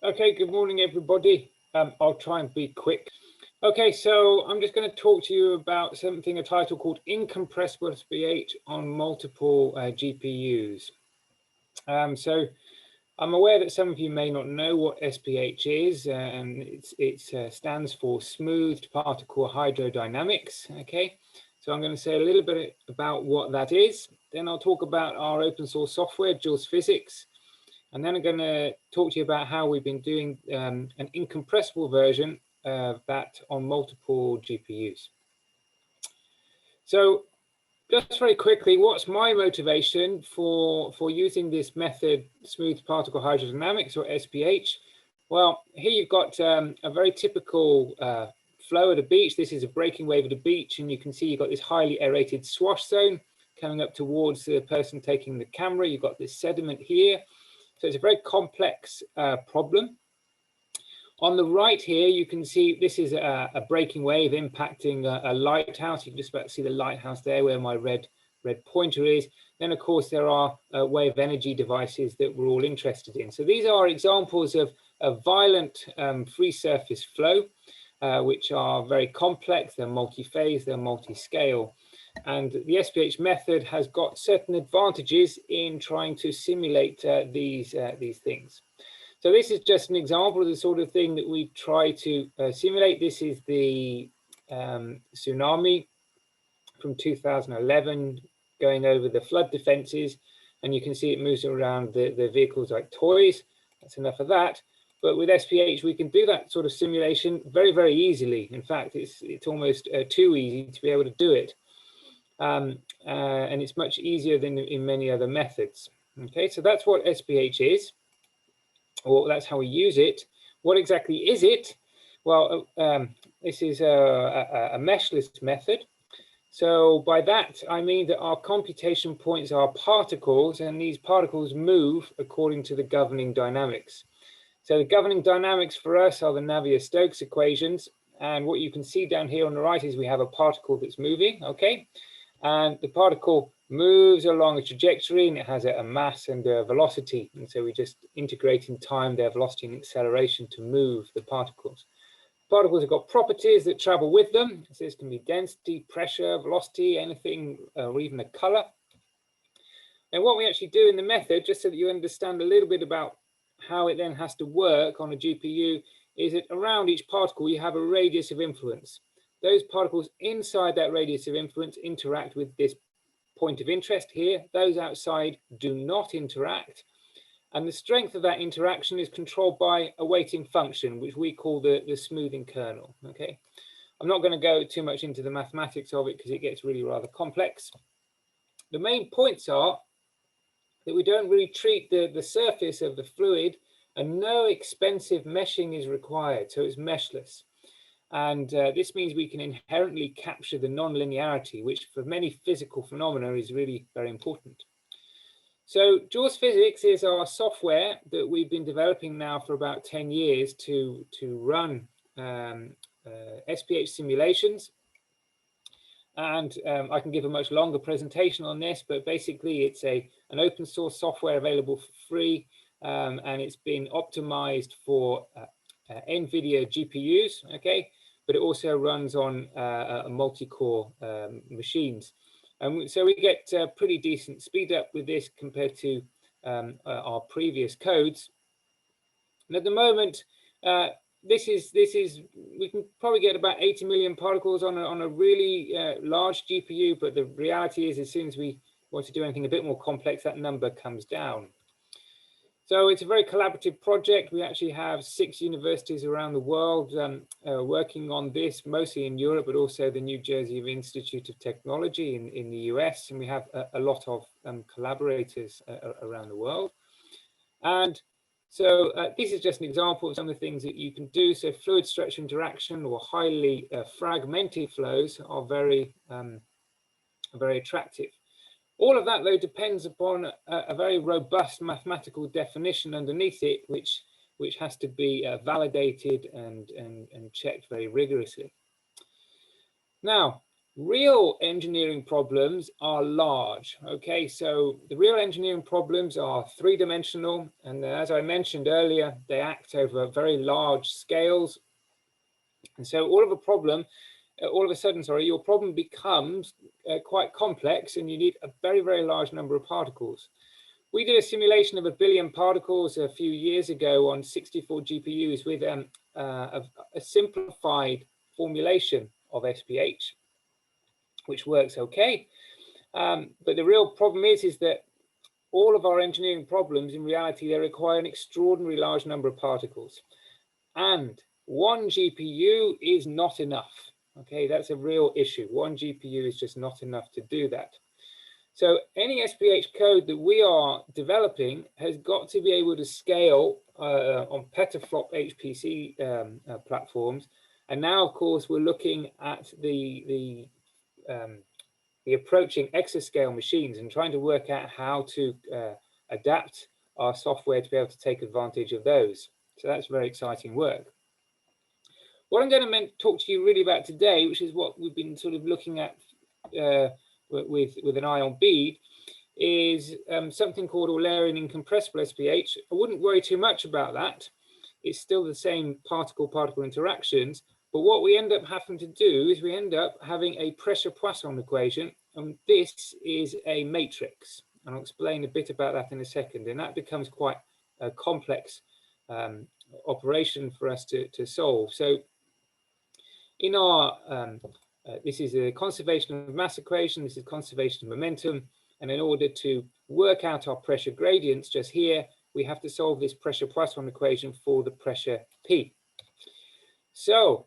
Okay, good morning, everybody. I'll try and be quick. Okay, so I'm just going to talk to you about something, a title called Incompressible SPH on multiple GPUs. So I'm aware that some of you may not know what SPH is, and it stands for Smoothed Particle Hydrodynamics. Okay, so I'm going to say a little bit about what that is. Then I'll talk about our open source software, JAWS Physics. And then I'm going to talk to you about how we've been doing an incompressible version of that on multiple GPUs. So just very quickly, what's my motivation for using this method, smooth particle hydrodynamics, or SPH? Well, here you've got a very typical flow at a beach. This is a breaking wave at a beach, and you can see you've got this highly aerated swash zone coming up towards the person taking the camera. You've got this sediment here. So it's a very complex problem. On the right here, you can see this is a breaking wave impacting a lighthouse. You can just about see the lighthouse there where my red pointer is. Then, of course, there are wave energy devices that we're all interested in. So these are examples of a violent free surface flow, which are very complex. They're multi-phase, they're multi-scale. And the SPH method has got certain advantages in trying to simulate these things. So this is just an example of the sort of thing that we try to simulate. This is the tsunami from 2011 going over the flood defenses. And you can see it moves around the vehicles like toys. That's enough of that. But with SPH, we can do that sort of simulation very, very easily. In fact, it's almost too easy to be able to do it. And it's much easier than in many other methods. Okay, so that's what SPH is, or that's how we use it. What exactly is it? Well, this is a meshless method. So by that, I mean that our computation points are particles, and these particles move according to the governing dynamics. So the governing dynamics for us are the Navier-Stokes equations. And what you can see down here on the right is we have a particle that's moving, okay? And the particle moves along a trajectory, and it has a mass and a velocity. And so we just integrate in time their velocity and acceleration to move the particles. Particles have got properties that travel with them. So this can be density, pressure, velocity, anything, or even a color. And what we actually do in the method, just so that you understand a little bit about how it then has to work on a GPU, is that around each particle you have a radius of influence. Those particles inside that radius of influence interact with this point of interest here. Those outside do not interact. And the strength of that interaction is controlled by a weighting function, which we call the smoothing kernel. Okay, I'm not going to go too much into the mathematics of it because it gets really rather complex. The main points are that we don't really treat the surface of the fluid, and no expensive meshing is required, so it's meshless. And this means we can inherently capture the non-linearity, which for many physical phenomena is really very important. So JAWS Physics is our software that we've been developing now for about 10 years to run SPH simulations. And I can give a much longer presentation on this, but basically it's an open source software available for free, and it's been optimized for NVIDIA GPUs, okay? But it also runs on multi-core machines. So we get pretty decent speed up with this compared to our previous codes. And at the moment, we can probably get about 80 million particles on a really large GPU, but the reality is as soon as we want to do anything a bit more complex, that number comes down. So it's a very collaborative project. We actually have 6 universities around the world working on this, mostly in Europe, but also the New Jersey Institute of Technology in the US. And we have a lot of collaborators around the world. And so this is just an example of some of the things that you can do. So fluid structure interaction or highly fragmented flows are very, very attractive. All of that, though, depends upon a very robust mathematical definition underneath it, which has to be validated and checked very rigorously. Now, Real engineering problems are large. Okay, so the real engineering problems are three-dimensional, and as I mentioned earlier, they act over very large scales. And so all of a sudden, your problem becomes quite complex, and you need a very, very large number of particles. We did a simulation of 1 billion particles a few years ago on 64 GPUs with a simplified formulation of SPH, which works okay. But the real problem is that all of our engineering problems, in reality, they require an extraordinarily large number of particles. And one GPU is not enough. Okay, that's a real issue. One GPU is just not enough to do that. So any SPH code that we are developing has got to be able to scale on petaflop HPC platforms. And now, of course, we're looking at the approaching exascale machines and trying to work out how to adapt our software to be able to take advantage of those. So that's very exciting work. What I'm going to talk to you really about today, which is what we've been sort of looking at with an eye on Bede, is something called Eulerian incompressible SPH. I wouldn't worry too much about that. It's still the same particle-particle interactions, but what we end up having to do is we end up having a pressure Poisson equation, and this is a matrix. And I'll explain a bit about that in a second, and that becomes quite a complex operation for us to solve. So in our this is a conservation of mass equation, this is conservation of momentum, and in order to work out our pressure gradients just here, we have to solve this pressure Poisson equation for the pressure P. So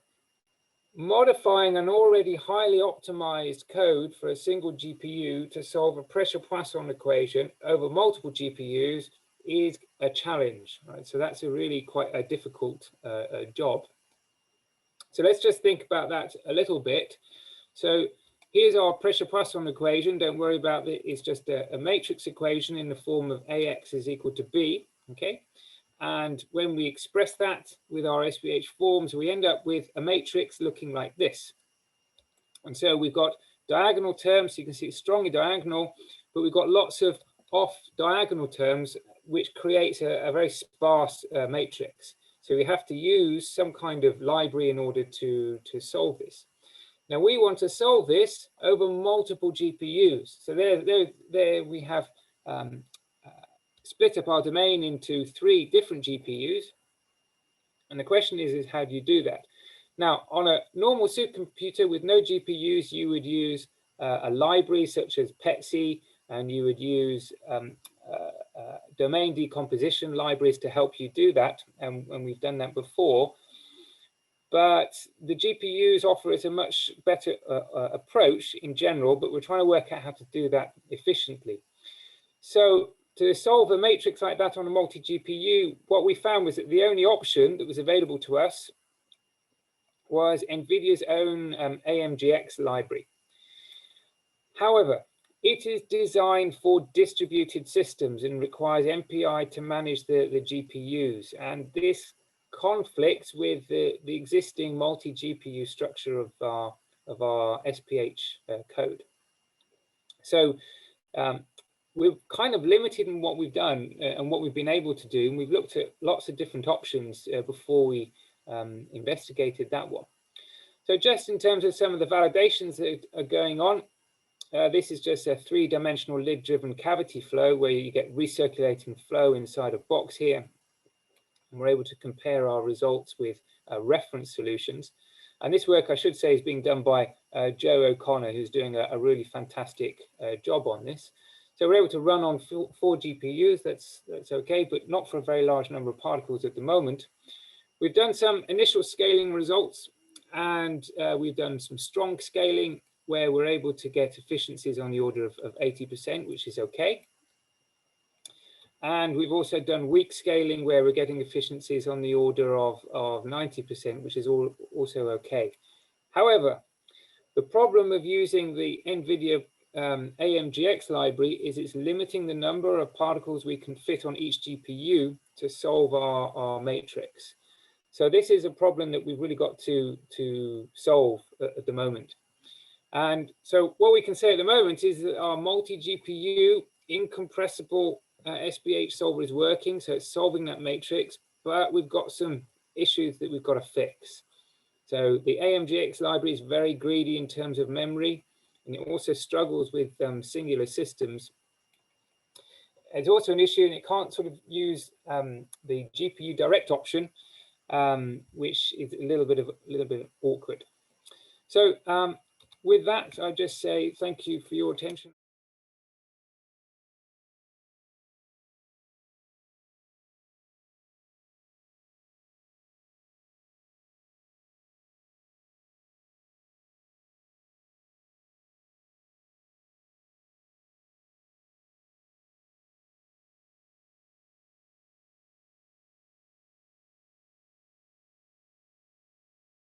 modifying an already highly optimized code for a single GPU to solve a pressure Poisson equation over multiple GPUs is a challenge, right? So that's a really quite a difficult job. So let's just think about that a little bit. So here's our pressure Poisson equation. Don't worry about it. It's just a matrix equation in the form of AX is equal to B, okay? And when we express that with our SPH forms, we end up with a matrix looking like this. And so we've got diagonal terms, so you can see it's strongly diagonal, but we've got lots of off diagonal terms, which creates a very sparse matrix. So we have to use some kind of library in order to solve this. Now we want to solve this over multiple GPUs. So there we have split up our domain into 3 different GPUs. And the question is how do you do that? Now, on a normal supercomputer with no GPUs, you would use a library such as PETSI, and you would use domain decomposition libraries to help you do that. And we've done that before. But the GPUs offer us a much better approach in general, but we're trying to work out how to do that efficiently. So to solve a matrix like that on a multi-GPU, what we found was that the only option that was available to us was NVIDIA's own AMGX library. However, it is designed for distributed systems and requires MPI to manage the GPUs. And this conflicts with the existing multi-GPU structure of our SPH code. So we're kind of limited in what we've done and what we've been able to do. And we've looked at lots of different options before we investigated that one. So just in terms of some of the validations that are going on, this is just a 3-dimensional lid-driven cavity flow where you get recirculating flow inside a box here. And we're able to compare our results with reference solutions. And this work, I should say, is being done by Joe O'Connor, who's doing a really fantastic job on this. So we're able to run on 4 GPUs, that's okay, but not for a very large number of particles at the moment. We've done some initial scaling results, and we've done some strong scaling where we're able to get efficiencies on the order of 80%, which is okay. And we've also done weak scaling where we're getting efficiencies on the order of 90%, which is also okay. However, the problem of using the NVIDIA AMGX library is it's limiting the number of particles we can fit on each GPU to solve our matrix. So this is a problem that we've really got to solve at the moment. And so what we can say at the moment is that our multi-GPU incompressible SPH solver is working, so it's solving that matrix, but we've got some issues that we've got to fix. So the AMGX library is very greedy in terms of memory, and it also struggles with singular systems. It's also an issue, and it can't sort of use the GPU direct option, which is a little bit awkward. So with that, I just say thank you for your attention.